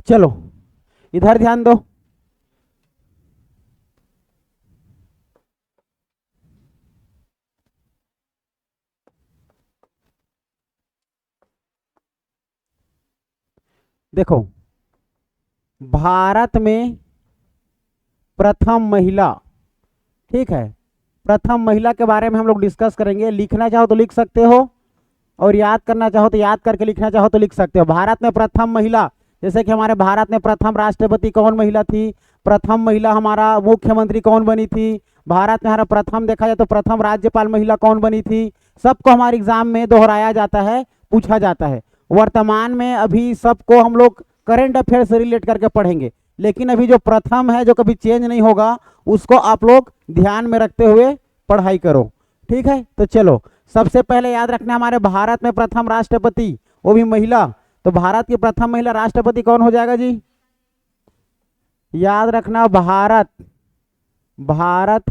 चलो इधर ध्यान दो। देखो, भारत में प्रथम महिला, ठीक है, प्रथम महिला के बारे में हम लोग डिस्कस करेंगे। लिखना चाहो तो लिख सकते हो, और याद करना चाहो तो याद करके लिखना चाहो तो लिख सकते हो। भारत में प्रथम महिला, जैसे कि हमारे भारत में प्रथम राष्ट्रपति कौन महिला थी, प्रथम महिला हमारा मुख्यमंत्री कौन बनी थी, भारत में हमारा प्रथम देखा जाए तो प्रथम राज्यपाल महिला कौन बनी थी, सबको हमारे एग्जाम में दोहराया जाता है, पूछा जाता है। वर्तमान में अभी सबको हम लोग करंट अफेयर से रिलेट करके पढ़ेंगे, लेकिन अभी जो प्रथम है जो कभी चेंज नहीं होगा, उसको आप लोग ध्यान में रखते हुए पढ़ाई करो, ठीक है। तो चलो, सबसे पहले याद रखना, हमारे भारत में प्रथम राष्ट्रपति वो भी महिला, तो भारत की प्रथम महिला राष्ट्रपति कौन हो जाएगा जी? याद रखना, भारत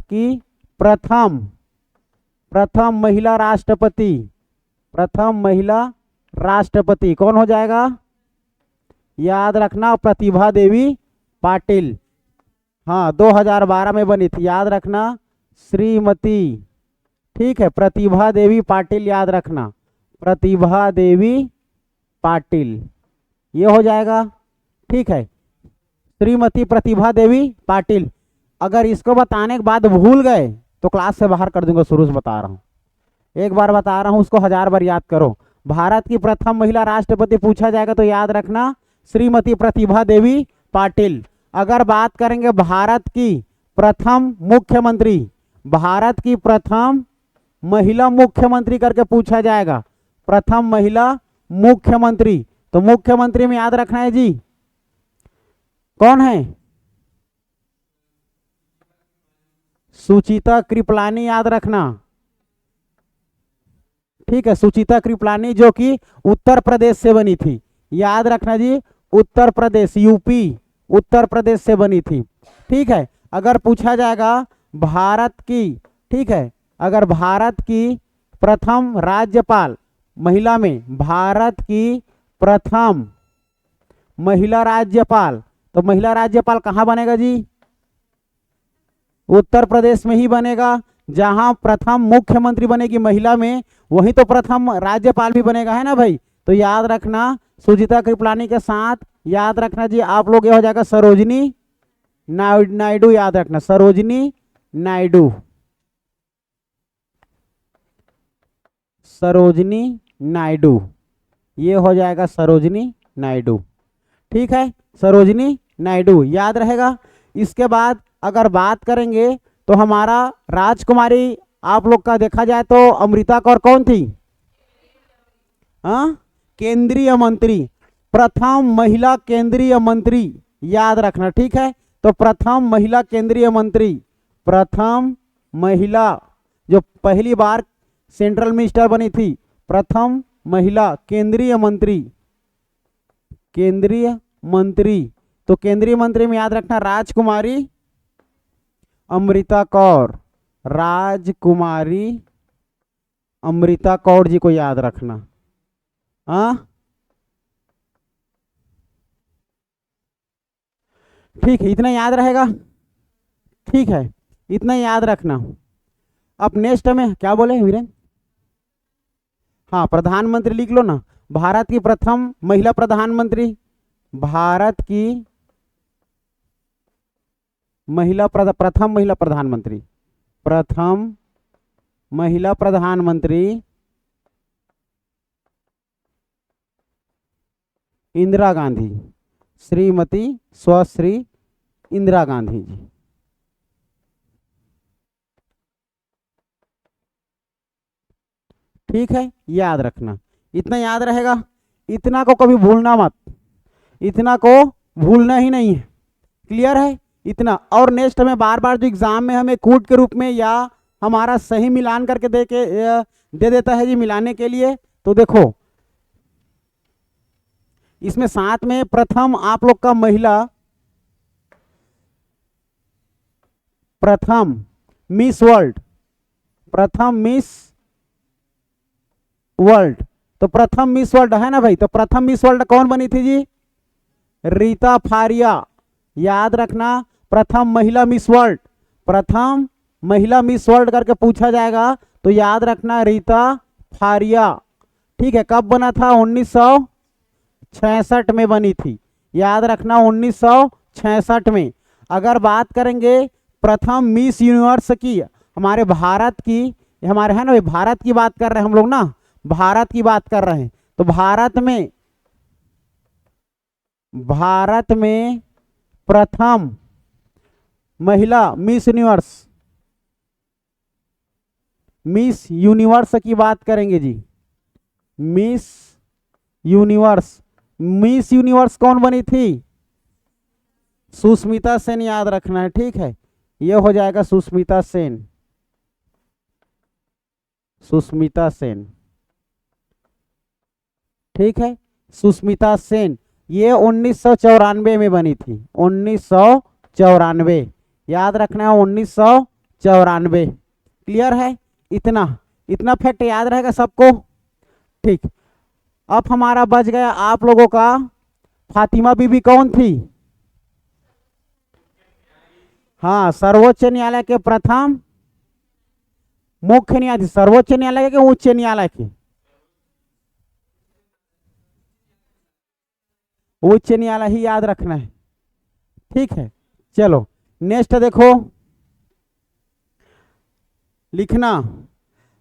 की प्रथम महिला राष्ट्रपति, प्रथम महिला राष्ट्रपति कौन हो जाएगा? याद रखना, प्रतिभा देवी पाटिल। हाँ, 2012 में बनी थी, याद रखना, श्रीमती, ठीक है, प्रतिभा देवी पाटिल, याद रखना, प्रतिभा देवी पाटिल, ये हो जाएगा, ठीक है, श्रीमती प्रतिभा देवी पाटिल। अगर इसको बताने के बाद भूल गए तो क्लास से बाहर कर दूंगा, शुरू से बता रहा हूँ, एक बार बता रहा हूँ, उसको 1000 बार याद करो। भारत की प्रथम महिला राष्ट्रपति पूछा जाएगा तो याद रखना, श्रीमती प्रतिभा देवी पाटिल। अगर बात करेंगे भारत की प्रथम मुख्यमंत्री, भारत की प्रथम महिला मुख्यमंत्री करके पूछा जाएगा, प्रथम महिला मुख्यमंत्री, तो मुख्यमंत्री में याद रखना है जी, कौन है? सुचिता कृपलानी, याद रखना, ठीक है, सुचिता कृपलानी, जो कि उत्तर प्रदेश से बनी थी, याद रखना जी, उत्तर प्रदेश, यूपी, उत्तर प्रदेश से बनी थी, ठीक है। अगर पूछा जाएगा भारत की, ठीक है, अगर भारत की प्रथम राज्यपाल महिला में, भारत की प्रथम महिला राज्यपाल, तो महिला राज्यपाल कहाँ बनेगा जी? उत्तर प्रदेश में ही बनेगा। जहां प्रथम मुख्यमंत्री बनेगी महिला में, वहीं तो प्रथम राज्यपाल भी बनेगा, है ना भाई। तो याद रखना, सुचिता कृपलानी के साथ याद रखना जी आप लोग, ये हो जाएगा सरोजनी नायडू, याद रखना, सरोजनी नायडू, सरोजनी नायडू, ये हो जाएगा सरोजनी नायडू, ठीक है, सरोजनी नायडू, याद रहेगा। इसके बाद अगर बात करेंगे तो हमारा राजकुमारी आप लोग का देखा जाए तो अमृता कौर कौन थी? हाँ, केंद्रीय मंत्री, प्रथम महिला केंद्रीय मंत्री, याद रखना, ठीक है। तो प्रथम महिला केंद्रीय मंत्री, प्रथम महिला जो पहली बार सेंट्रल मिनिस्टर बनी थी, प्रथम महिला केंद्रीय मंत्री, केंद्रीय मंत्री, तो केंद्रीय मंत्री में याद रखना राजकुमारी अमृता कौर, राजकुमारी अमृता कौर जी को याद रखना। हाँ, ठीक है, इतना याद रहेगा, ठीक है, इतना याद रखना। अब नेक्स्ट में क्या बोले वीरेन? हाँ, प्रधानमंत्री लिख लो ना, भारत की प्रथम महिला प्रधानमंत्री, भारत की महिला प्रथम महिला प्रधानमंत्री, प्रथम महिला प्रधानमंत्री इंदिरा गांधी, श्रीमती स्वश्री इंदिरा गांधी जी, ठीक है, याद रखना, इतना याद रहेगा, इतना को कभी भूलना मत, इतना को भूलना ही नहीं है, क्लियर है इतना। और नेक्स्ट में बार बार जो एग्जाम में हमें कूट के रूप में या हमारा सही मिलान करके दे देता है जी मिलाने के लिए, तो देखो इसमें साथ में प्रथम आप लोग का महिला, प्रथम मिस वर्ल्ड, प्रथम मिस वर्ल्ड, तो प्रथम मिस वर्ल्ड है ना भाई, तो प्रथम मिस वर्ल्ड कौन बनी थी जी? रीता फारिया। याद रखना, प्रथम महिला मिस वर्ल्ड, प्रथम महिला मिस वर्ल्ड करके पूछा जाएगा तो याद रखना रीता फारिया। ठीक है, कब बना था? 1966 में बनी थी। याद रखना 1966 में। अगर बात करेंगे प्रथम मिस यूनिवर्स की, हमारे भारत की, हमारे है ना, भारत की बात कर रहे हैं हम लोग ना, भारत की बात कर रहे हैं। तो भारत में प्रथम महिला मिस यूनिवर्स की बात करेंगे जी। मिस यूनिवर्स कौन बनी थी? सुष्मिता सेन। याद रखना है, ठीक है, ये हो जाएगा सुष्मिता सेन। सुष्मिता सेन, ठीक है, सुष्मिता सेन। ये 1994 में बनी थी, 1994। याद रखना है 1994। क्लियर है? इतना फैक्ट याद रहेगा सबको? ठीक। अब हमारा बच गया आप लोगों का, फातिमा बीबी कौन थी? हाँ, सर्वोच्च न्यायालय के प्रथम मुख्य न्यायाधीश। सर्वोच्च न्यायालय के उच्च न्यायालय के? उच्च न्यायालय ही याद रखना है, ठीक है। चलो नेक्स्ट देखो, लिखना,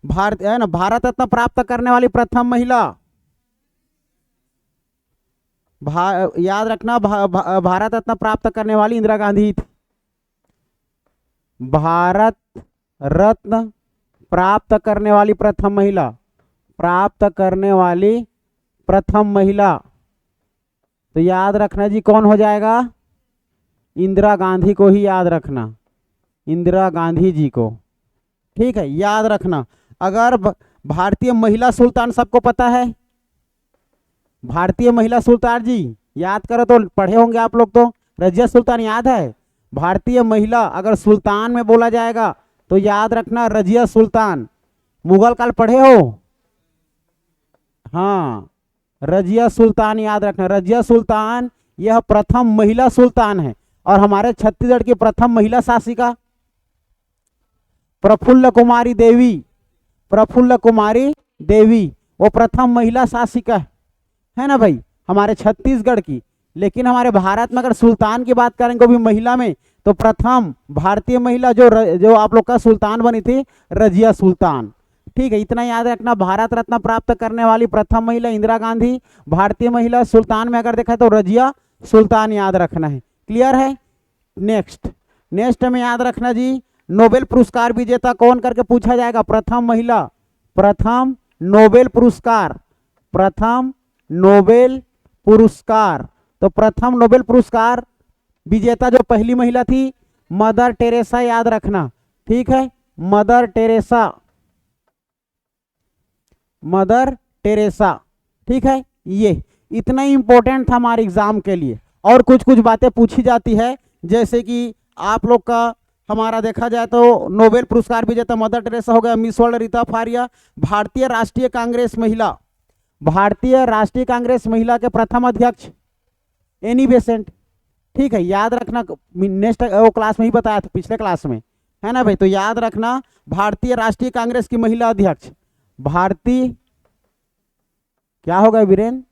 भारत है ना, भारत रत्न प्राप्त करने वाली प्रथम महिला, याद रखना, भारत रत्न प्राप्त करने वाली इंदिरा गांधी थी। भारत रत्न प्राप्त करने वाली प्रथम महिला, प्राप्त करने वाली प्रथम महिला, तो याद रखना जी कौन हो जाएगा? इंदिरा गांधी को ही याद रखना, इंदिरा गांधी जी को। ठीक है, याद रखना। अगर भारतीय महिला सुल्तान सबको पता है? भारतीय महिला सुल्तान जी याद करो तो, पढ़े होंगे आप लोग तो, रजिया सुल्तान याद है? भारतीय महिला अगर सुल्तान में बोला जाएगा तो याद रखना रजिया सुल्तान। मुगल काल पढ़े हो? हाँ, रजिया सुल्तान याद रखना। रजिया सुल्तान यह प्रथम महिला सुल्तान है। और हमारे छत्तीसगढ़ की प्रथम महिला शासिका प्रफुल्ल कुमारी देवी, प्रफुल्ल कुमारी देवी वो प्रथम महिला शासिका है ना भाई, हमारे छत्तीसगढ़ की। लेकिन हमारे भारत में अगर सुल्तान की बात करेंगे भी महिला में, तो प्रथम भारतीय महिला जो आप लोग का सुल्तान बनी थी, रजिया सुल्तान। ठीक है, इतना याद रखना। भारत रत्न प्राप्त करने वाली प्रथम महिला इंदिरा गांधी, भारतीय महिला सुल्तान में अगर देखा तो रजिया सुल्तान याद रखना है। क्लियर है? नेक्स्ट में याद रखना जी, नोबेल पुरस्कार विजेता कौन करके पूछा जाएगा? प्रथम महिला, प्रथम नोबेल पुरस्कार, प्रथम नोबेल पुरस्कार। तो प्रथम नोबेल पुरस्कार विजेता जो पहली महिला थी, मदर टेरेसा याद रखना। ठीक है, मदर टेरेसा, मदर टेरेसा। ठीक है, ये इतना ही इंपॉर्टेंट था हमारे एग्जाम के लिए। और कुछ कुछ बातें पूछी जाती है, जैसे कि आप लोग का हमारा देखा जाए तो नोबेल पुरस्कार विजेता मदर टेरेसा हो गया, मिस वर्ल्ड रीता फारिया, भारतीय राष्ट्रीय कांग्रेस महिला, भारतीय राष्ट्रीय कांग्रेस महिला के प्रथम अध्यक्ष एनी बेसेंट। ठीक है, याद रखना, नेक्स्ट वो क्लास में ही बताया था, पिछले क्लास में, है ना भाई। तो याद रखना, भारतीय राष्ट्रीय कांग्रेस की महिला अध्यक्ष भारतीय, क्या होगा वीरेन?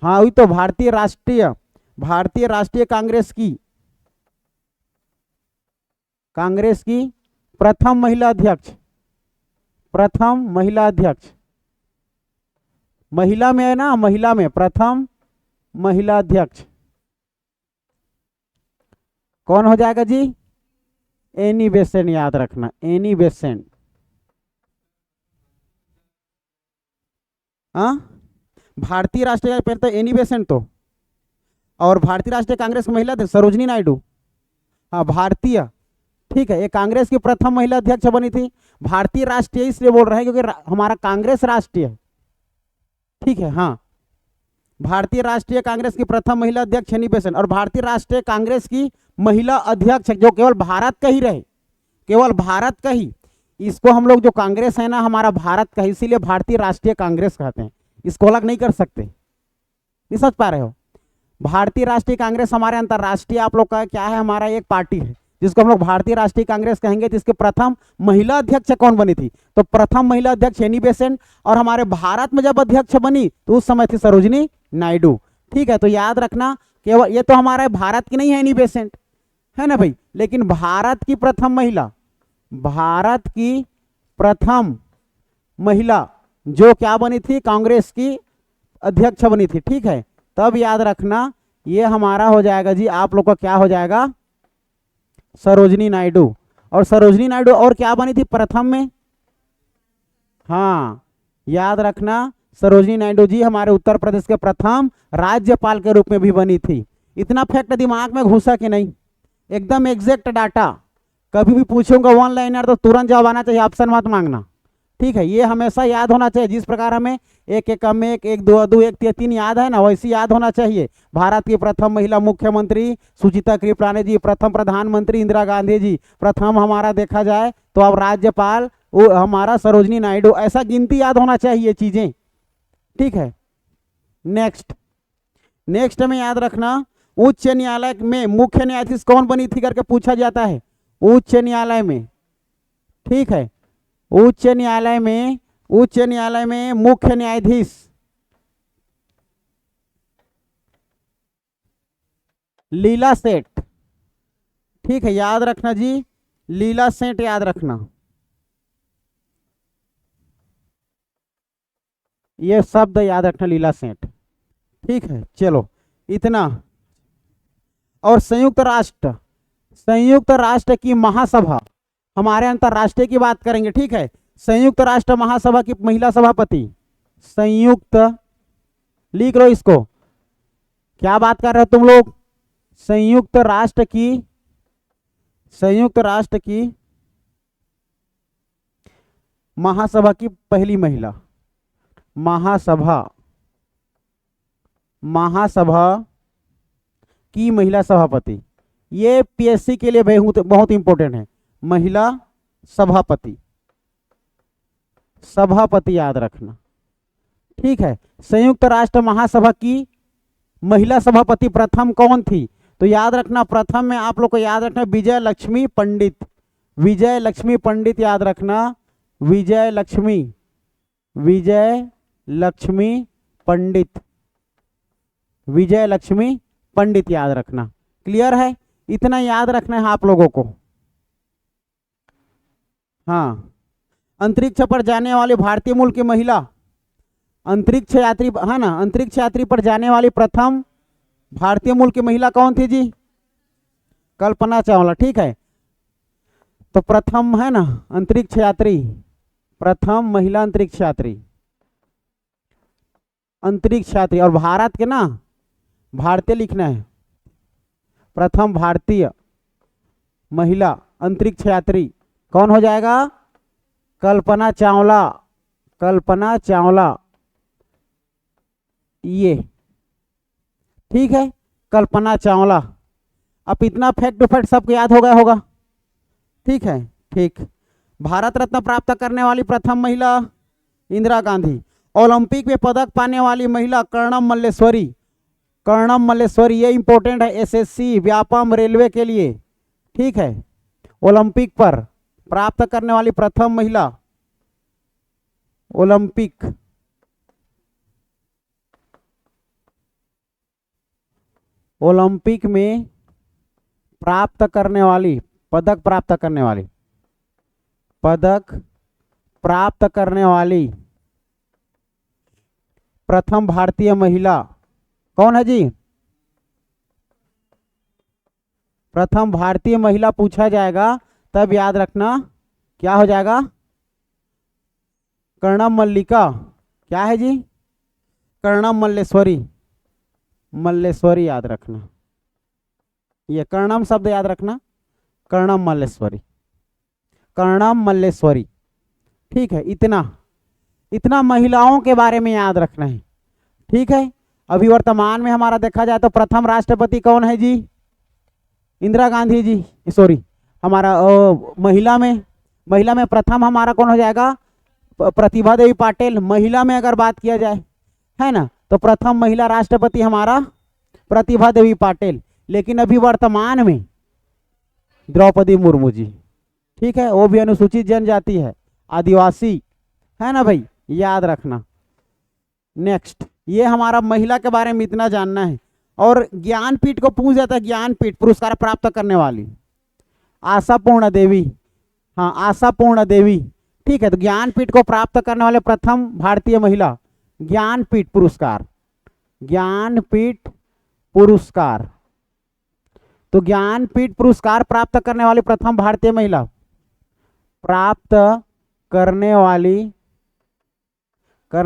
हाँ वही तो, भारतीय राष्ट्रीय कांग्रेस की प्रथम महिला अध्यक्ष, प्रथम महिला अध्यक्ष। महिला में है ना, महिला में प्रथम महिला अध्यक्ष कौन हो जाएगा जी? एनी बेसेंट याद रखना, एनी बेसेंट। हाँ, भारतीय राष्ट्रीय पहले तो एनी बेसेंट तो, और भारतीय राष्ट्रीय कांग्रेस की महिला थे सरोजनी नायडू। हाँ, भारतीय, ठीक है, ये कांग्रेस की प्रथम महिला अध्यक्ष बनी थी। भारतीय राष्ट्रीय इसलिए बोल रहे हैं क्योंकि हमारा कांग्रेस राष्ट्रीय है। ठीक है, हाँ, भारतीय राष्ट्रीय कांग्रेस की प्रथम महिला अध्यक्ष एनी बेसेंट, और भारतीय राष्ट्रीय कांग्रेस की महिला अध्यक्ष जो केवल भारत का ही रहे, केवल भारत का ही, इसको हम लोग जो कांग्रेस है ना हमारा भारत का, इसीलिए भारतीय राष्ट्रीय कांग्रेस कहते हैं, इसको अलग नहीं कर सकते। नहीं समझ पा रहे हो? भारतीय राष्ट्रीय कांग्रेस हमारे अंतरराष्ट्रीय आप लोग का क्या है, हमारा एक पार्टी है जिसको हम लोग भारतीय राष्ट्रीय कांग्रेस कहेंगे। जिसके प्रथम महिला अध्यक्ष कौन बनी थी? तो प्रथम महिला अध्यक्ष एनी बेसेंट। और हमारे भारत में जब अध्यक्ष बनी तो उस समय थी सरोजिनी नायडू। ठीक है, तो याद रखना केवल ये तो हमारे भारत की नहीं है एनी बेसेंट, है ना भाई, लेकिन भारत की प्रथम महिला, भारत की प्रथम महिला जो क्या बनी थी, कांग्रेस की अध्यक्ष बनी थी। ठीक है, तब याद रखना ये हमारा हो जाएगा जी, आप लोग का क्या हो जाएगा, सरोजिनी नायडू। और सरोजिनी नायडू और क्या बनी थी प्रथम में? हाँ, याद रखना सरोजिनी नायडू जी हमारे उत्तर प्रदेश के प्रथम राज्यपाल के रूप में भी बनी थी। इतना फैक्ट दिमाग में घुसा कि नहीं? एकदम एग्जैक्ट डाटा। कभी भी पूछूंगा वन लाइनर तो तुरंत जवाब आना चाहिए, ऑप्शन मत मांगना। ठीक है, ये हमेशा याद होना चाहिए। जिस प्रकार हमें एक एक कम एक, एक दो दो, एक तीन याद है ना, वैसे याद होना चाहिए। भारत की प्रथम महिला मुख्यमंत्री सुचिता कृपलानी जी, प्रथम प्रधानमंत्री इंदिरा गांधी जी, प्रथम हमारा देखा जाए तो अब राज्यपाल वो हमारा सरोजिनी नायडू, ऐसा गिनती याद होना चाहिए चीजें। ठीक है, नेक्स्ट में याद रखना उच्च न्यायालय में मुख्य न्यायाधीश कौन बनी थी करके पूछा जाता है। उच्च न्यायालय में, ठीक है, उच्च न्यायालय में मुख्य न्यायाधीश लीला सेठ। ठीक है, याद रखना जी, लीला सेठ याद रखना, ये शब्द याद रखना, लीला सेठ। ठीक है, चलो इतना। और संयुक्त राष्ट्र की महासभा, हमारे अंतरराष्ट्रीय की बात करेंगे। ठीक है, संयुक्त राष्ट्र महासभा की महिला सभापति, संयुक्त, लिख लो इसको, क्या बात कर रहे हो तुम लोग, संयुक्त राष्ट्र की महासभा की पहली महिला, महासभा की महिला सभापति। ये पीएससी के लिए बहुत इंपॉर्टेंट है। महिला सभापति याद रखना। ठीक है, संयुक्त राष्ट्र महासभा की महिला सभापति प्रथम कौन थी? तो याद रखना प्रथम में आप लोग को याद रखना विजय लक्ष्मी पंडित याद रखना, विजय लक्ष्मी पंडित याद रखना। क्लियर है? इतना याद रखना है आप लोगों को। हाँ, अंतरिक्ष पर जाने वाली भारतीय मूल की महिला, अंतरिक्ष यात्री, है ना, अंतरिक्ष यात्री पर जाने वाली प्रथम भारतीय मूल की महिला कौन थी जी? कल्पना चावला। ठीक है, तो प्रथम है ना अंतरिक्ष यात्री, प्रथम महिला अंतरिक्ष यात्री। और भारत के ना भारतीय लिखना है, प्रथम भारतीय महिला अंतरिक्ष यात्री कौन हो जाएगा? कल्पना चावला। ये ठीक है, कल्पना चावला। अब इतना फैक्ट टू फैक्ट सबको याद हो गया होगा। ठीक है, ठीक। भारत रत्न प्राप्त करने वाली प्रथम महिला इंदिरा गांधी। ओलंपिक में पदक पाने वाली महिला कर्णम मल्लेश्वरी, ये इंपॉर्टेंट है एसएससी, व्यापम, रेलवे के लिए। ठीक है, ओलंपिक पर प्राप्त करने वाली प्रथम महिला, ओलंपिक में पदक प्राप्त करने वाली प्रथम भारतीय महिला कौन है जी? प्रथम भारतीय महिला पूछा जाएगा तब याद रखना क्या हो जाएगा? कर्णम मल्लिका। क्या है जी? कर्णम मल्लेश्वरी याद रखना, ये कर्णम शब्द याद रखना, कर्णम मल्लेश्वरी। ठीक है, इतना महिलाओं के बारे में याद रखना है। ठीक है, अभी वर्तमान में हमारा देखा जाए तो प्रथम राष्ट्रपति कौन है जी? इंदिरा गांधी जी। सॉरी, हमारा महिला में प्रथम हमारा कौन हो जाएगा? प्रतिभा देवी पाटिल। महिला में अगर बात किया जाए, है ना, तो प्रथम महिला राष्ट्रपति हमारा प्रतिभा देवी पाटिल, लेकिन अभी वर्तमान में द्रौपदी मुर्मू जी। ठीक है, वो भी अनुसूचित जनजाति है, आदिवासी है ना भाई, याद रखना। नेक्स्ट, ये हमारा महिला के बारे में इतना जानना है। और ज्ञानपीठ को पूछ जाता है, ज्ञानपीठ पुरस्कार प्राप्त करने वाली आशापूर्ण देवी, हाँ आशापूर्ण देवी। ठीक है, तो ज्ञानपीठ को प्राप्त करने वाले प्रथम भारतीय महिला, ज्ञानपीठ पुरस्कार, ज्ञानपीठ पुरस्कार, तो ज्ञानपीठ पुरस्कार प्राप्त करने वाली प्रथम भारतीय महिला, प्राप्त करने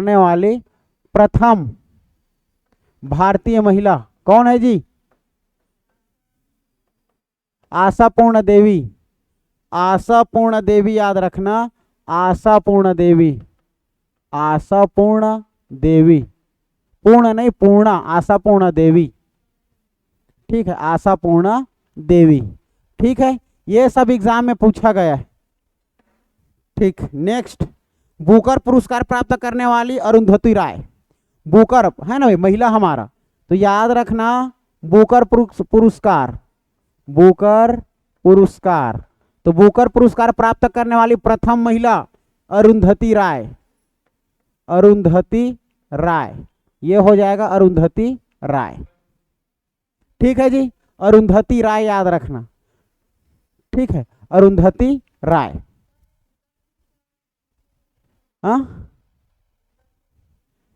वाली प्रथम भारतीय महिला कौन है जी? आशापूर्ण देवी, आशापूर्ण देवी याद रखना, आशापूर्ण देवी, आशापूर्ण देवी, पूर्ण नहीं पूर्णा, आशापूर्ण देवी। ठीक है, आशापूर्ण देवी। ठीक है, ये सब एग्जाम में पूछा गया है। ठीक, नेक्स्ट, बुकर पुरस्कार प्राप्त करने वाली अरुंधति राय, बुकर है ना भाई महिला हमारा, तो याद रखना बुकर पुरस्कार, बुकर पुरस्कार, तो बुकर पुरस्कार प्राप्त करने वाली प्रथम महिला अरुंधति राय, अरुंधति राय, ये हो जाएगा अरुंधति राय। ठीक है जी, अरुंधति राय याद रखना। ठीक है, अरुंधति राय। हाँ,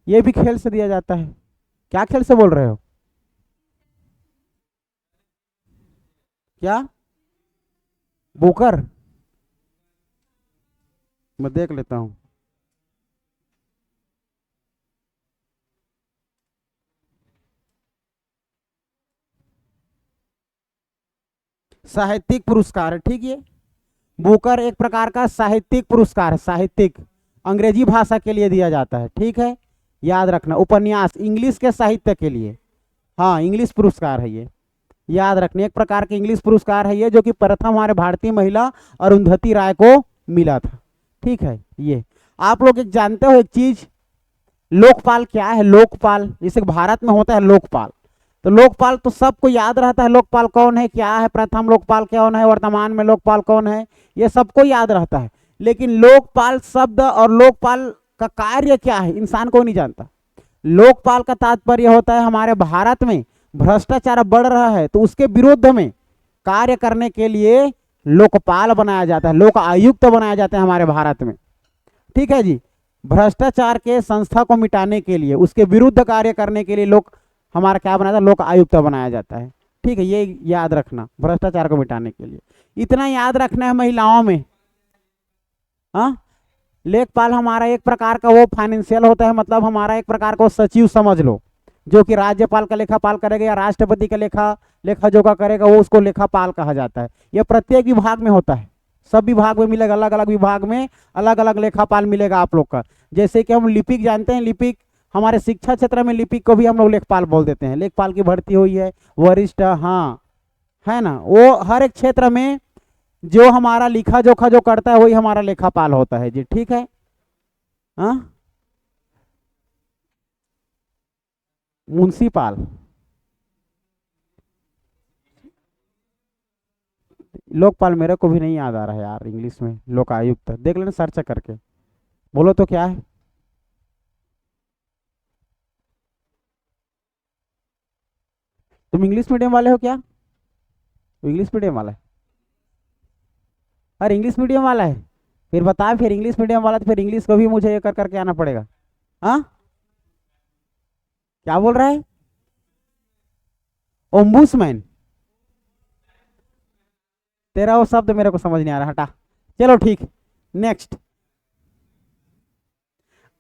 ये भी खेल से दिया जाता है। क्या खेल से बोल रहे हो? क्या बुकर? मैं देख लेता हूं। साहित्यिक पुरस्कार है। ठीक है, बुकर एक प्रकार का साहित्यिक पुरस्कार है, साहित्यिक, अंग्रेजी भाषा के लिए दिया जाता है। ठीक है, याद रखना, उपन्यास इंग्लिश के साहित्य के लिए, हाँ इंग्लिश पुरस्कार है ये, याद रखना, एक प्रकार के इंग्लिश पुरस्कार है ये, जो कि प्रथम हमारे भारतीय महिला अरुंधति राय को मिला था। ठीक है, ये आप लोग एक जानते हो एक चीज, लोकपाल क्या है? लोकपाल जैसे भारत में होता है लोकपाल, तो लोकपाल तो सबको याद रहता है, लोकपाल कौन है, क्या है, प्रथम लोकपाल कौन है, वर्तमान में लोकपाल कौन है, ये सबको याद रहता है। लेकिन लोकपाल शब्द और लोकपाल का कार्य क्या है, इंसान को नहीं जानता। लोकपाल का तात्पर्य होता है हमारे भारत में भ्रष्टाचार बढ़ रहा है, तो उसके विरुद्ध में कार्य करने के लिए लोकपाल बनाया जाता है, लोक आयुक्त बनाया जाता है हमारे भारत में। ठीक है जी, भ्रष्टाचार के संस्था को मिटाने के लिए, उसके विरुद्ध कार्य करने के लिए लोग हमारा क्या बनाया जाता है, लोक आयुक्त बनाया जाता है। ठीक है, ये याद रखना, भ्रष्टाचार को मिटाने के लिए इतना याद रखना है महिलाओं में। हाँ, लेखपाल हमारा एक प्रकार का वो फाइनेंशियल होता है, मतलब हमारा एक प्रकार का सचिव समझ लो, जो कि राज्यपाल का लेखापाल करेगा या राष्ट्रपति का लेखा जोखा करेगा, वो उसको लेखापाल कहा जाता है। यह प्रत्येक विभाग में होता है, सब विभाग में मिलेगा, अलग अलग विभाग में अलग अलग लेखापाल मिलेगा आप लोग का। जैसे कि हम लिपिक जानते हैं, लिपिक हमारे शिक्षा क्षेत्र में लिपिक को भी हम लोग लेखपाल बोल देते हैं, लेखपाल की भर्ती हुई है, वरिष्ठ, हाँ है ना, वो हर एक क्षेत्र में जो हमारा लिखा जोखा जो करता है वही हमारा लेखापाल होता है जी। ठीक है, हाँ, मुंशीपाल, लोकपाल मेरे को भी नहीं याद आ रहा है यार, इंग्लिश में लोकायुक्त देख लेना सर्च करके, बोलो तो क्या है। तुम इंग्लिश मीडियम वाले हो क्या? इंग्लिश मीडियम वाला है? अरे इंग्लिश मीडियम वाला है, फिर बता, फिर इंग्लिश मीडियम वाला तो फिर इंग्लिश को भी मुझे ये कर करके आना पड़ेगा। हाँ, क्या बोल रहा है? ओम्बुड्समैन, तेरा वो शब्द मेरे को समझ नहीं आ रहा, हटा। चलो ठीक, नेक्स्ट।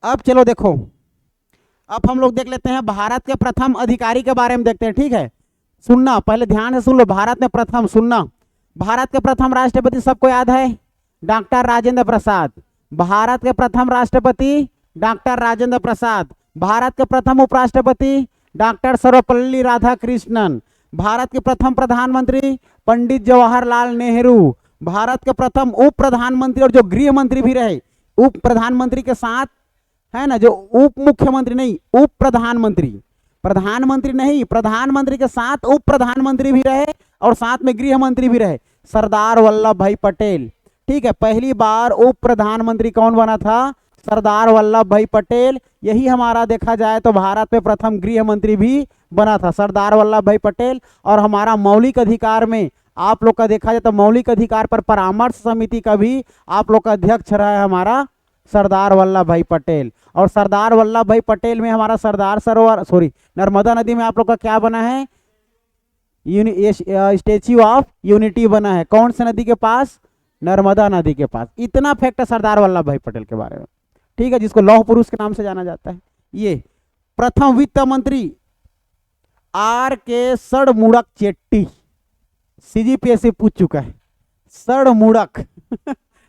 अब चलो देखो, अब हम लोग देख लेते हैं भारत के प्रथम अधिकारी के बारे में देखते हैं। ठीक है, सुनना, पहले ध्यान से सुन लो, भारत में प्रथम, सुनना, भारत के प्रथम राष्ट्रपति सबको याद है, डॉक्टर राजेंद्र प्रसाद। भारत के प्रथम राष्ट्रपति डॉक्टर राजेंद्र प्रसाद। भारत के प्रथम उपराष्ट्रपति डॉक्टर सर्वपल्ली राधाकृष्णन। भारत के प्रथम प्रधानमंत्री पंडित जवाहरलाल नेहरू। भारत के प्रथम उप प्रधानमंत्री और जो गृह मंत्री भी रहे, उप प्रधानमंत्री के साथ है ना, जो उप मुख्यमंत्री नहीं, उप प्रधानमंत्री, प्रधानमंत्री नहीं, प्रधानमंत्री के साथ उप प्रधानमंत्री भी रहे और साथ में गृह मंत्री भी रहे, सरदार वल्लभ भाई पटेल। ठीक है, पहली बार उप प्रधानमंत्री कौन बना था? सरदार वल्लभ भाई पटेल। यही हमारा देखा जाए तो भारत में प्रथम गृह मंत्री भी बना था सरदार वल्लभ भाई पटेल। और हमारा मौलिक अधिकार में आप लोग का देखा जाए तो मौलिक अधिकार पर परामर्श समिति का भी आप लोग का अध्यक्ष रहा है हमारा सरदार वल्लभ भाई पटेल। और सरदार वल्लभ भाई पटेल में हमारा सरदार सरोवर सॉरी नर्मदा नदी में आप लोग का क्या बना है? स्टेच्यू ऑफ यूनिटी बना है। कौन से नदी के पास? नर्मदा नदी के पास। इतना फैक्ट है सरदार वल्लभ भाई पटेल के बारे में। ठीक है, जिसको लौह पुरुष के नाम से जाना जाता है। ये प्रथम वित्त मंत्री आर के सड़मुड़क चेट्टी, सीजीपीएस से पूछ चुका है। सड़मुड़क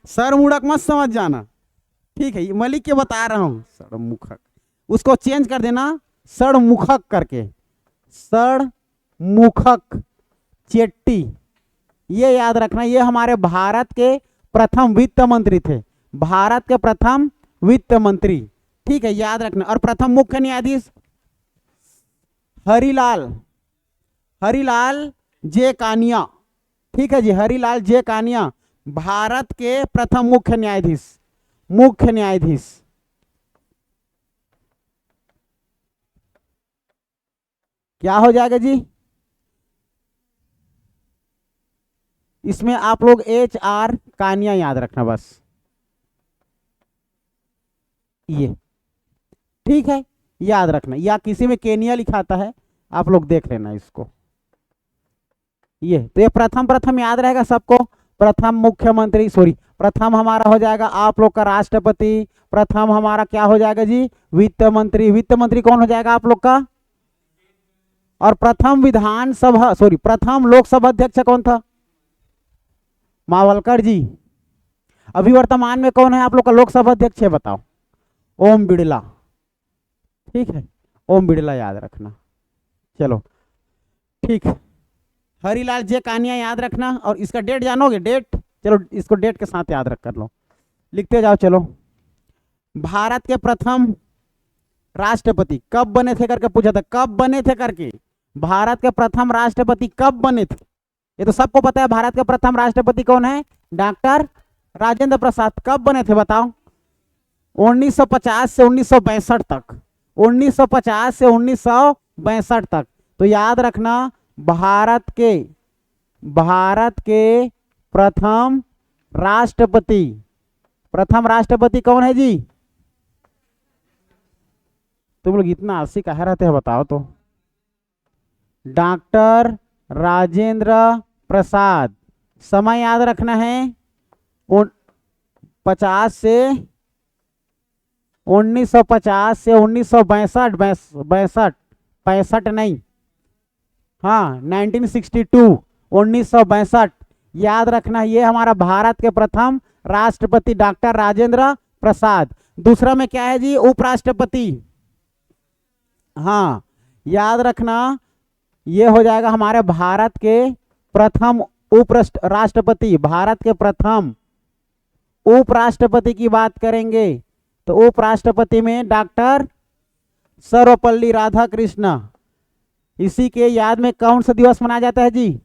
सरमुड़क मत समझ जाना, ठीक है, मलिक के बता रहा हूं। सड़मुखक, उसको चेंज कर देना सड़मुखक करके, सड़मुखक चेट्टी। ये याद रखना, ये हमारे भारत के प्रथम वित्त मंत्री थे, भारत के प्रथम वित्त मंत्री। ठीक है, याद रखना। और प्रथम मुख्य न्यायाधीश हरिलाल जे कानिया। ठीक है जी, हरिलाल जे कानिया भारत के प्रथम मुख्य न्यायाधीश। क्या हो जाएगा जी? इसमें आप लोग HR कानिया याद रखना बस, ये ठीक है, याद रखना। या किसी में केनिया लिखाता है, आप लोग देख लेना इसको। ये तो ये प्रथम याद रहेगा सबको। प्रथम मुख्यमंत्री सॉरी प्रथम हमारा हो जाएगा आप लोग का राष्ट्रपति। प्रथम हमारा क्या हो जाएगा जी? वित्त मंत्री। वित्त मंत्री कौन हो जाएगा आप लोग का? और प्रथम प्रथम लोकसभा अध्यक्ष कौन था? मावलकर जी। अभी वर्तमान में कौन है आप लोग का लोकसभा अध्यक्ष है बताओ? ओम बिड़ला। ठीक है, ओम बिड़ला याद रखना। चलो ठीक है, हरिलाल जे कानिया याद रखना। और इसका डेट जानोगे? डेट, चलो इसको डेट के साथ याद रख कर लो, लिखते जाओ। चलो, भारत के प्रथम राष्ट्रपति कब बने थे करके पूछा था, कब बने थे करके। भारत के प्रथम राष्ट्रपति कब बने थे? ये तो सबको पता है, भारत के प्रथम राष्ट्रपति कौन है? डॉक्टर राजेंद्र प्रसाद। कब बने थे बताओ? 1950 से 1962 तक। 1950 से 1962 तक। तो याद रखना, भारत के प्रथम राष्ट्रपति कौन है जी? तुम लोग इतना आलसी काहे रहते हैं बताओ तो? डॉक्टर राजेंद्र प्रसाद। समय याद रखना है 1950 से 1962, 65 नहीं, हाँ 1962, 1962 याद रखना। ये हमारा भारत के प्रथम राष्ट्रपति डॉक्टर राजेंद्र प्रसाद। दूसरा में क्या है जी? उपराष्ट्रपति। हाँ याद रखना, ये हो जाएगा हमारे भारत के प्रथम उपराष्ट्रपति। भारत के प्रथम उपराष्ट्रपति की बात करेंगे तो उपराष्ट्रपति में डॉक्टर सर्वपल्ली राधाकृष्ण। इसी के याद में कौन सा दिवस मनाया जाता है जी?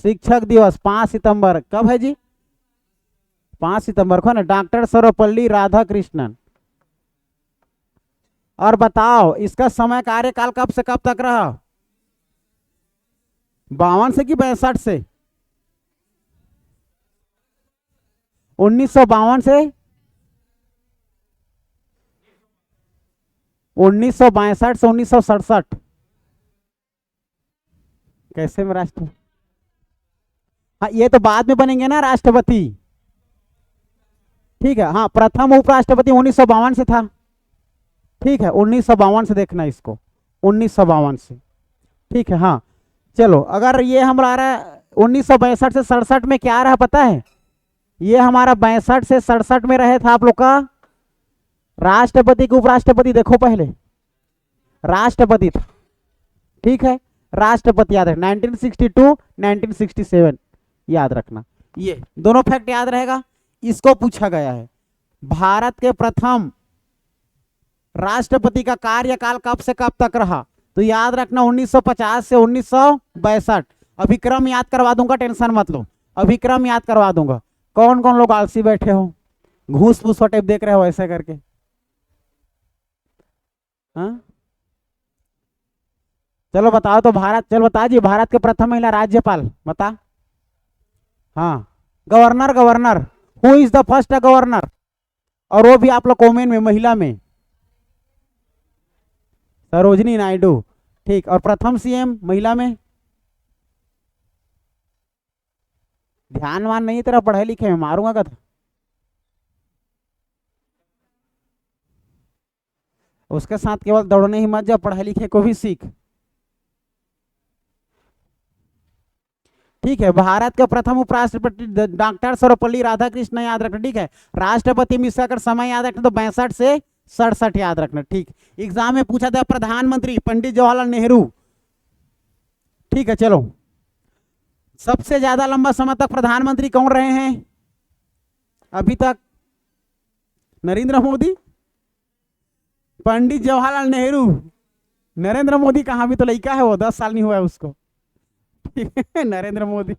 शिक्षक दिवस 5 सितंबर। कब है जी? 5 सितंबर को ना, डॉक्टर सर्वपल्ली राधाकृष्णन। और बताओ इसका समय कार्यकाल कब से कब तक रहा? 52 से कि 62 से? 1952 से 1962 से 1967। कैसे में राष्ट्र? हाँ ये तो बाद में बनेंगे ना राष्ट्रपति। ठीक है, हाँ प्रथम उपराष्ट्रपति 1952 से था। ठीक है, 1952 से देखना इसको, 1952 से। ठीक है, हाँ चलो, अगर ये हमारा 1962 से 67 में क्या रहा पता है? ये हमारा 62 से 67 में रहे था आप लोग का राष्ट्रपति को उपराष्ट्रपति। देखो पहले राष्ट्रपति था। ठीक है, राष्ट्रपति याद रखना। 1962, 1967 याद रखना। ये दोनों फैक्ट याद रहेगा। इसको पूछा गया है भारत के प्रथम राष्ट्रपति का कार्यकाल कब से कब तक रहा? तो याद रखना 1950 से 1962। अभिक्रम याद करवा दूंगा, टेंशन मत लो, अभिक्रम याद करवा दूंगा। कौन कौन लोग आलसी बैठे हो, घूस फूस टेप देख रहे हो ऐसे करके? हाँ चलो बताओ तो, चलो बता जी, भारत के प्रथम महिला राज्यपाल बता। हाँ governor, governor, who is the first governor? और वो भी आप लोग कॉमन में, महिला में, सरोजनी नायडू। ठीक, और प्रथम सीएम महिला में? ध्यानवान नहीं तेरा, पढ़े लिखे में मारूंगा कथा। उसके साथ केवल दौड़ने ही मत जा, पढ़े लिखे को भी सीख। ठीक है, भारत के प्रथम उपराष्ट्रपति डॉक्टर सर्वपल्ली राधाकृष्ण याद रखना। ठीक है, राष्ट्रपति में इसका समय याद रखना तो 62 से 67 याद रखना। ठीक, एग्जाम में पूछा था प्रधानमंत्री पंडित जवाहरलाल नेहरू। ठीक है चलो, सबसे ज्यादा लंबा समय तक प्रधानमंत्री कौन रहे हैं अभी तक? नरेंद्र मोदी, पंडित जवाहरलाल नेहरू। नरेंद्र मोदी कहाँ, भी तो लड़का है वो, 10 साल नहीं हुआ है उसको। नरेंद्र मोदी।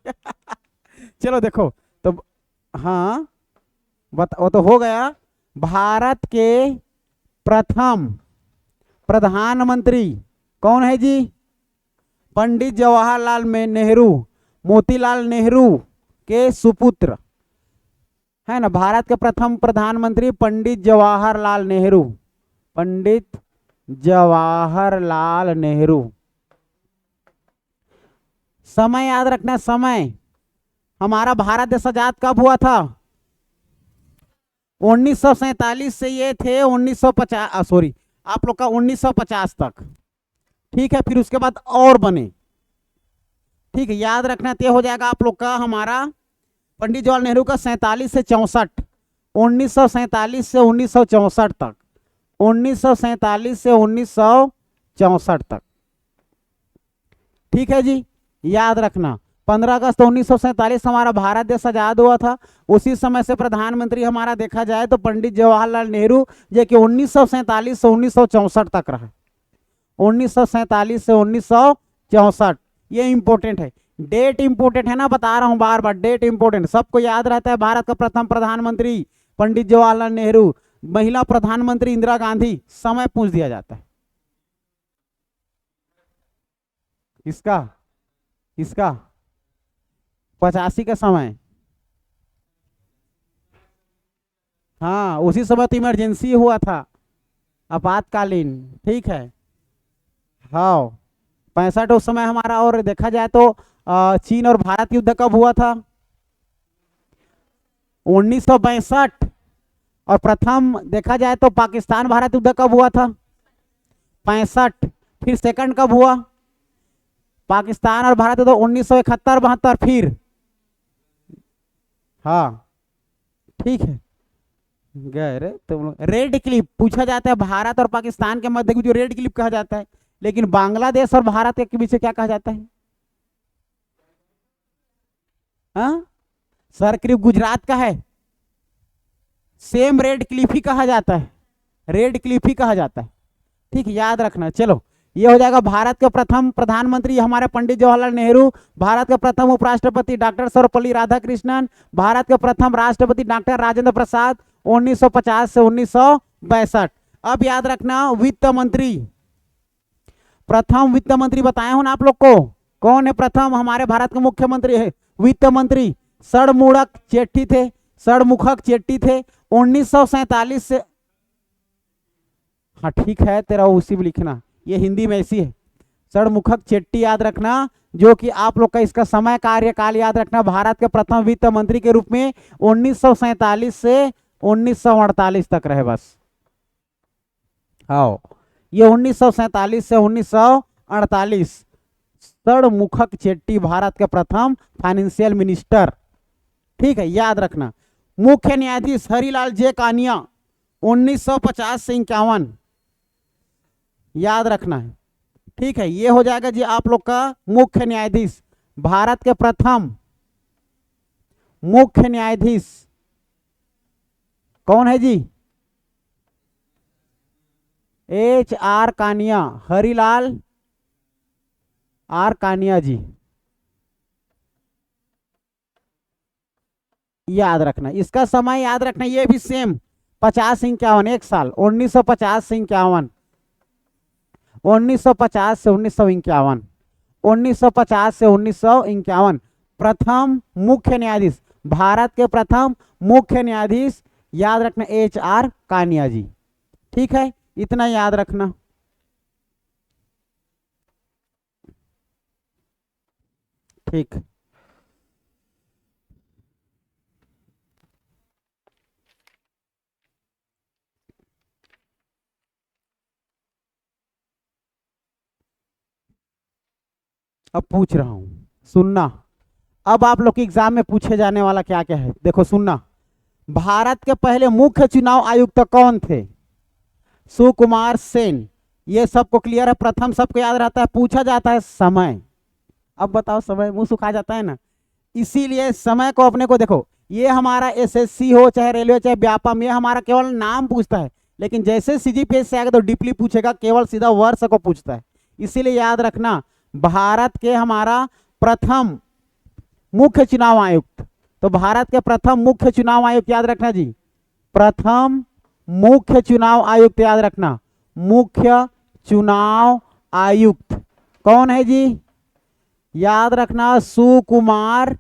चलो देखो तो, हाँ वो तो हो गया। भारत के प्रथम प्रधानमंत्री कौन है जी? पंडित जवाहरलाल नेहरू, मोतीलाल नेहरू के सुपुत्र है ना। भारत के प्रथम प्रधानमंत्री पंडित जवाहरलाल नेहरू, पंडित जवाहरलाल नेहरू। समय याद रखना, समय, हमारा भारत देश आजाद कब हुआ था? 1947 से ये थे 1950, सॉरी आप लोग का 1950 तक। ठीक है, फिर उसके बाद और बने। ठीक है, याद रखना, तय हो जाएगा आप लोग का हमारा पंडित जवाहरलाल नेहरू का 47 से 64, 1947 से 1964 तक, 1947 से 1964 तक। ठीक है जी, याद रखना 15 अगस्त 1947 हमारा भारत देश आजाद हुआ था। उसी समय से प्रधानमंत्री हमारा देखा जाए तो पंडित जवाहरलाल नेहरू, जो कि 1947 से 1964 तक रहा। 1947 से 1964, ये इंपॉर्टेंट है, डेट इंपॉर्टेंट है ना, बता रहा हूं बार बार, डेट इंपॉर्टेंट, सबको याद रहता है। भारत का प्रथम प्रधानमंत्री पंडित जवाहरलाल नेहरू, महिला प्रधानमंत्री इंदिरा गांधी, समय पूछ दिया जाता है। इसका 85 का समय, हाँ उसी समय तो इमरजेंसी हुआ था, आपातकालीन। ठीक है, हाँ 65 उस समय हमारा। और देखा जाए तो चीन और भारत युद्ध कब हुआ था? 1962। और प्रथम देखा जाए तो पाकिस्तान भारत युद्ध कब हुआ था? 65। फिर सेकंड कब हुआ? पाकिस्तान और भारत युद्ध 1971-72। फिर हाँ ठीक है, गए रे तुम लोग। रेड क्लिप पूछा जाता है, भारत और पाकिस्तान के मध्य जो रेड क्लिप कहा जाता है, लेकिन बांग्लादेश और भारत के बीच क्या कहा जाता है? हाँ, सर क्लिप गुजरात का है, सेम रेड क्लिप ही कहा जाता है, रेड क्लिप ही कहा जाता है। ठीक, याद रखना। चलो, ये हो जाएगा भारत के प्रथम प्रधानमंत्री हमारे पंडित जवाहरलाल नेहरू, भारत के प्रथम उपराष्ट्रपति डॉक्टर सर्वपल्ली राधाकृष्णन, भारत के प्रथम राष्ट्रपति डॉक्टर राजेंद्र प्रसाद 1950 से 1962। अब याद रखना वित्त मंत्री, प्रथम वित्त मंत्री बताया हूं ना आप लोग को, कौन है प्रथम हमारे भारत के मुख्यमंत्री है वित्त मंत्री? षणमुखक चेट्टी थे, षणमुखक चेट्टी थे 1947 से। हाँ ठीक है, तेरा उसी में लिखना, ये हिंदी में ऐसी है, षणमुखक चेट्टी याद रखना, जो कि आप लोग का इसका समय कार्यकाल याद रखना, भारत के प्रथम वित्त मंत्री के रूप में 1947 से 1948 तक रहे बस। हाँ, ये 1947 से 1948, षणमुखक चेट्टी भारत के प्रथम फाइनेंशियल मिनिस्टर। ठीक है, याद रखना। मुख्य न्यायाधीश हरिलाल जे कानिया 1950 से 51, याद रखना है। ठीक है, ये हो जाएगा जी आप लोग का मुख्य न्यायाधीश, भारत के प्रथम मुख्य न्यायाधीश कौन है जी? HR कानिया, हरिलाल कानिया जी, याद रखना। इसका समय याद रखना, ये भी सेम 50-51, एक साल 1950 से 51, 1950 से 1951, 1950 से 1951। प्रथम मुख्य न्यायाधीश, भारत के प्रथम मुख्य न्यायाधीश, याद रखना HR कानिया जी। ठीक है, इतना याद रखना। ठीक, अब पूछ रहा हूं, सुनना। अब आप लोग के एग्जाम में पूछे जाने वाला क्या क्या है, देखो सुनना। भारत के पहले मुख्य चुनाव आयुक्त कौन थे? सुकुमार सेन। ये सबको क्लियर है? प्रथम सबको याद रहता है, पूछा जाता है समय। अब बताओ, समय मुंह सुखा जाता है ना, इसीलिए समय को अपने को देखो, ये हमारा SSC हो चाहे रेलवे चाहे व्यापम, ये हमारा केवल नाम पूछता है, लेकिन जैसे CGPS से आएगा तो डीपली पूछेगा, केवल सीधा वर्ष को पूछता है। इसीलिए याद रखना, भारत के हमारा प्रथम मुख्य चुनाव आयुक्त, तो भारत के प्रथम मुख्य चुनाव आयुक्त याद रखना जी, प्रथम मुख्य चुनाव आयुक्त याद रखना, मुख्य चुनाव आयुक्त कौन है जी? याद रखना सुकुमार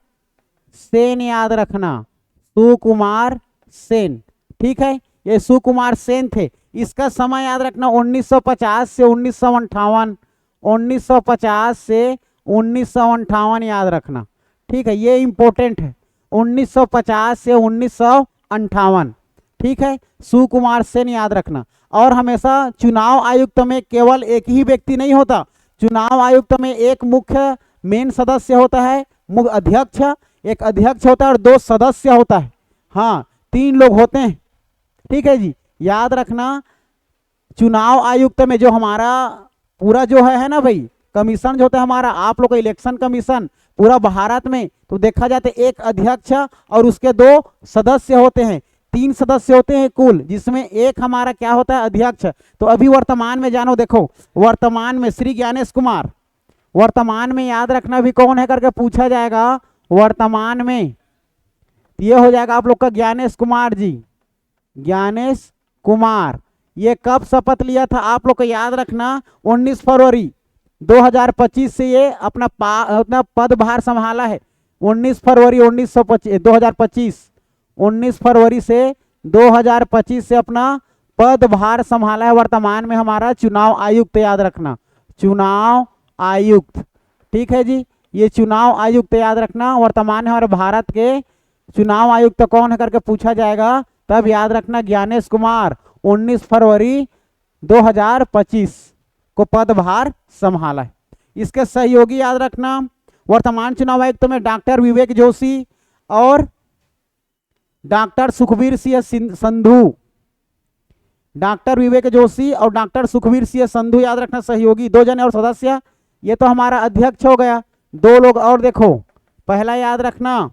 सेन, याद रखना सुकुमार सेन। ठीक है, ये सुकुमार सेन थे। इसका समय याद रखना 1950 से 1958, 1950 से 1958 याद रखना। ठीक है, ये इंपॉर्टेंट है, 1950 से 1958। ठीक है, सुकुमार सेन याद रखना। और हमेशा चुनाव आयुक्त में केवल एक ही व्यक्ति नहीं होता, चुनाव आयुक्त में एक मुख्य मेन सदस्य होता है, मुख्य अध्यक्ष, एक अध्यक्ष होता है और 2 सदस्य होता है। हाँ, 3 लोग होते हैं। ठीक है जी, याद रखना। चुनाव आयुक्त में जो हमारा पूरा जो है ना भाई, कमीशन जो होता है हमारा, आप लोग का इलेक्शन कमीशन पूरा भारत में, तो देखा जाता है एक अध्यक्ष और उसके 2 सदस्य होते हैं, 3 सदस्य होते हैं कुल, जिसमें एक हमारा क्या होता है, अध्यक्ष। तो अभी वर्तमान में जानो, देखो वर्तमान में श्री ज्ञानेश कुमार, वर्तमान में याद रखना भी कौन है करके पूछा जाएगा, वर्तमान में ये हो जाएगा आप लोग का ज्ञानेश कुमार जी, ज्ञानेश कुमार। ये कब शपथ लिया था आप लोग को याद रखना, 19 फरवरी 2025 से ये अपना पदभार संभाला है। 19 फरवरी 2025, 19 फरवरी से 2025 से अपना पदभार संभाला है। वर्तमान में हमारा चुनाव आयुक्त, याद रखना चुनाव आयुक्त। ठीक है जी, ये चुनाव आयुक्त याद रखना, वर्तमान में हमारे भारत के चुनाव आयुक्त कौन है करके पूछा जाएगा, तब याद रखना ज्ञानेश कुमार 19 फरवरी 2025 को पदभार संभाला है। इसके सहयोगी याद रखना, वर्तमान चुनाव आयुक्त में डॉक्टर विवेक जोशी और डॉक्टर सुखबीर सिंह संधू, डॉक्टर विवेक जोशी और डॉक्टर सुखबीर सिंह संधू याद रखना सहयोगी, 2 जने और सदस्य। ये तो हमारा अध्यक्ष हो गया, 2 लोग और देखो, पहला याद रखना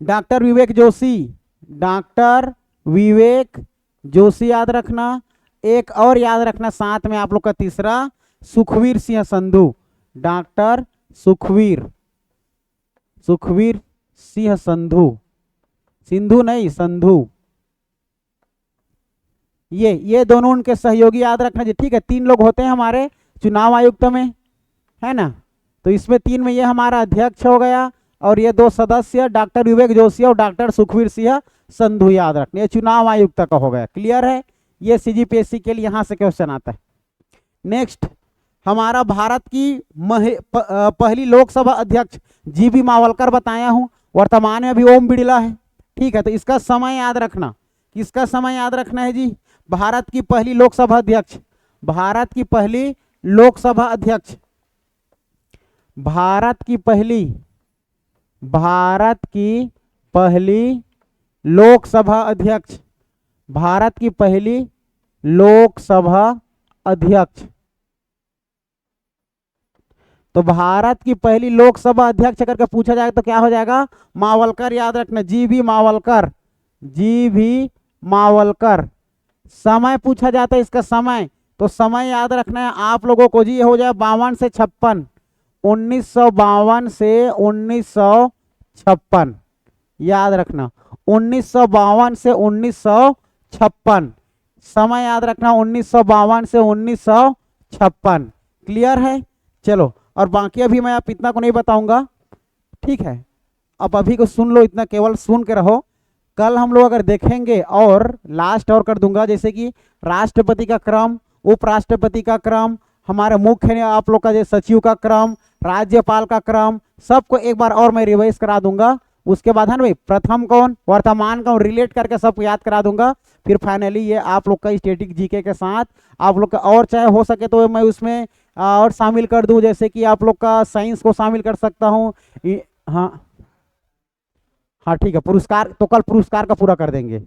डॉक्टर विवेक जोशी, डॉक्टर विवेक जोशी याद रखना। एक और याद रखना साथ में आप लोग का तीसरा, सुखबीर सिंह संधू, डॉक्टर सुखबीर सिंह संधू, सिंधु नहीं संधू, ये दोनों उनके सहयोगी याद रखना जी। ठीक है, 3 लोग होते हैं हमारे चुनाव आयुक्त में, है ना, तो इसमें 3 में ये हमारा अध्यक्ष हो गया और ये 2 सदस्य डॉक्टर विवेक जोशी और डॉक्टर सुखबीर सिंह संधू याद रखना, ये चुनाव आयुक्त का हो गया। क्लियर है, ये CGPSC के लिए यहां से क्वेश्चन आता है। नेक्स्ट, हमारा भारत की पहली लोकसभा अध्यक्ष GB मावलकर बताया हूं, वर्तमान में अभी ओम बिड़ला है। ठीक है, तो इसका समय याद रखना, किसका समय याद रखना है जी, भारत की पहली लोकसभा अध्यक्ष, भारत की पहली लोकसभा अध्यक्ष, भारत की पहली लोकसभा अध्यक्ष, भारत की पहली लोकसभा अध्यक्ष। तो भारत की पहली लोकसभा अध्यक्ष करके पूछा जाएगा तो क्या हो जाएगा, मावलकर याद रखना, GB मावलकर, GV मावलकर। समय पूछा जाता है इसका समय, तो समय याद रखना है आप लोगों को जी, ये हो जाए 52 से 56, 1952 से 1956, याद रखना 1952 से 1956, समय याद रखना 1952 से 1956। क्लियर है? चलो, और बाकी अभी मैं आप इतना को नहीं बताऊंगा, ठीक है? अब अभी को सुन लो, इतना केवल सुन के रहो। कल हम लोग अगर देखेंगे और लास्ट और कर दूंगा, जैसे कि राष्ट्रपति का क्रम, उपराष्ट्रपति का क्रम, हमारे मुख्य आप लोग का जो सचिव का क्रम, राज्यपाल का क्रम, सबको एक बार और मैं रिवाइज करा दूंगा। उसके बाद है ना भाई, प्रथम कौन, वर्तमान कौन, रिलेट करके सबको याद करा दूंगा। फिर फाइनली ये आप लोग का स्टैटिक जीके के साथ आप लोग का, और चाहे हो सके तो मैं उसमें और शामिल कर दूं, जैसे कि आप लोग का साइंस को शामिल कर सकता हूँ। हाँ हाँ ठीक है, पुरस्कार तो कल पुरस्कार का पूरा कर देंगे,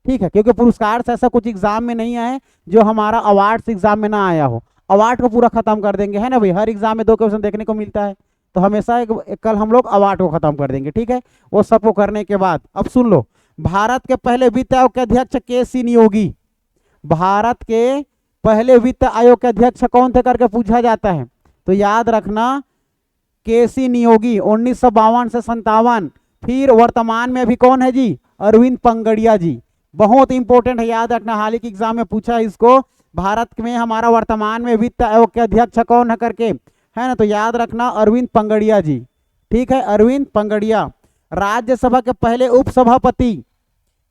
ठीक है? क्योंकि पुरस्कार से ऐसा कुछ एग्जाम में नहीं आए जो हमारा अवार्ड्स एग्जाम में ना आया हो, अवार्ड को पूरा खत्म कर देंगे, है ना भाई? हर एग्जाम में 2 क्वेश्चन देखने को मिलता है, तो हमेशा कल हम लोग अवार्ड को खत्म कर देंगे, ठीक है? वो सबको करने के बाद अब सुन लो, भारत के पहले वित्त आयोग के अध्यक्ष के.सी. नियोगी। भारत के पहले वित्त आयोग के अध्यक्ष कौन थे करके पूछा जाता है, तो याद रखना के.सी. नियोगी, 1952 से 57। फिर वर्तमान में अभी कौन है जी? अरविंद पंगड़िया जी। बहुत इंपॉर्टेंट है, याद रखना, हाल ही के एग्जाम में पूछा है इसको। भारत में हमारा वर्तमान में वित्त आयोग के अध्यक्ष कौन है करके, है ना? तो याद रखना अरविंद पंगड़िया जी, ठीक है? अरविंद पंगड़िया। राज्यसभा के पहले उपसभापति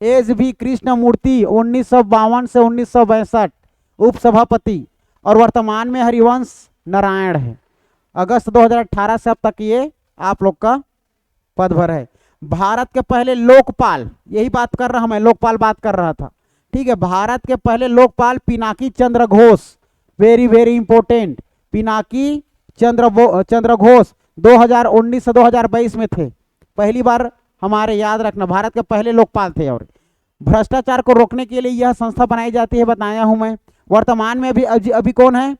एस.वी. कृष्णमूर्ति, 1952 से 1962 उपसभापति, और वर्तमान में हरिवंश नारायण है। अगस्त 2018 से अब तक ये आप लोग का पदभर है। भारत के पहले लोकपाल, यही बात कर रहा, मैं लोकपाल बात कर रहा था, ठीक है? भारत के पहले Lokpal Pinaki Chandra Ghosh, very very important, Pinaki Chandra Ghosh 2019 से 2022 में थे, पहली बार हमारे, याद रखना, भारत के पहले लोकपाल थे। और भ्रष्टाचार को रोकने के लिए यह संस्था बनाई जाती है, बताया हूं मैं। वर्तमान में अभी कौन है?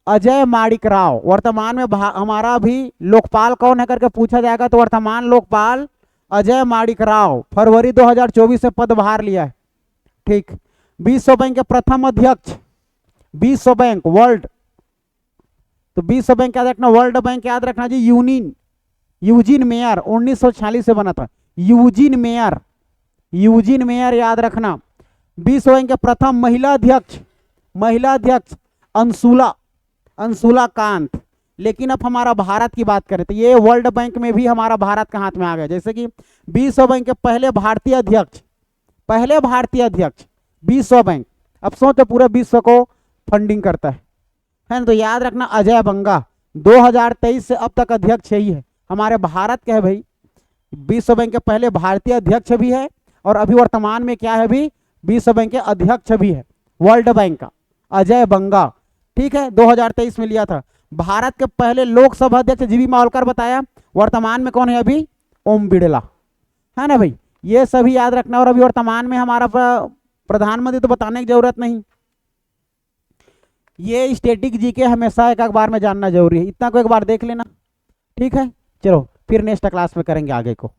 अजय माणिक राव। वर्तमान में हमारा भी लोकपाल कौन है करके पूछा जाएगा, तो वर्तमान लोकपाल अजय माणिक राव, फरवरी 2024 से पदभार लिया है, ठीक? विश्व बैंक के प्रथम अध्यक्ष, विश्व बैंक वर्ल्ड, तो विश्व बैंक याद रखना, वर्ल्ड बैंक याद रखना जी, यूजिन मेयर, 1946 से बना था, यूजिन मेयर याद रखना। विश्व बैंक के प्रथम महिला अध्यक्ष अंशुला कांत। लेकिन अब हमारा भारत की बात करें तो ये वर्ल्ड बैंक में भी हमारा भारत के हाथ में आ गया। जैसे कि विश्व बैंक के पहले भारतीय अध्यक्ष विश्व बैंक, अब सोचो पूरे विश्व को फंडिंग करता है ना? तो याद रखना अजय बंगा, 2023 से अब तक अध्यक्ष यही है, हमारे भारत के है भाई। विश्व बैंक के पहले भारतीय अध्यक्ष भी है, और अभी वर्तमान में क्या है, अभी विश्व बैंक के अध्यक्ष भी है वर्ल्ड बैंक का, अजय बंगा, ठीक है? 2023 में लिया था। भारत के पहले लोकसभा अध्यक्ष जीवी मावलकर बताया, वर्तमान में कौन है अभी? ओम बिड़ला, है ना भाई? ये सभी याद रखना। और अभी वर्तमान में हमारा प्रधानमंत्री तो बताने की जरूरत नहीं, ये स्टैटिक जीके हमेशा एक बार में जानना जरूरी है, इतना को एक बार देख लेना, ठीक है? चलो फिर नेक्स्ट क्लास में करेंगे आगे को।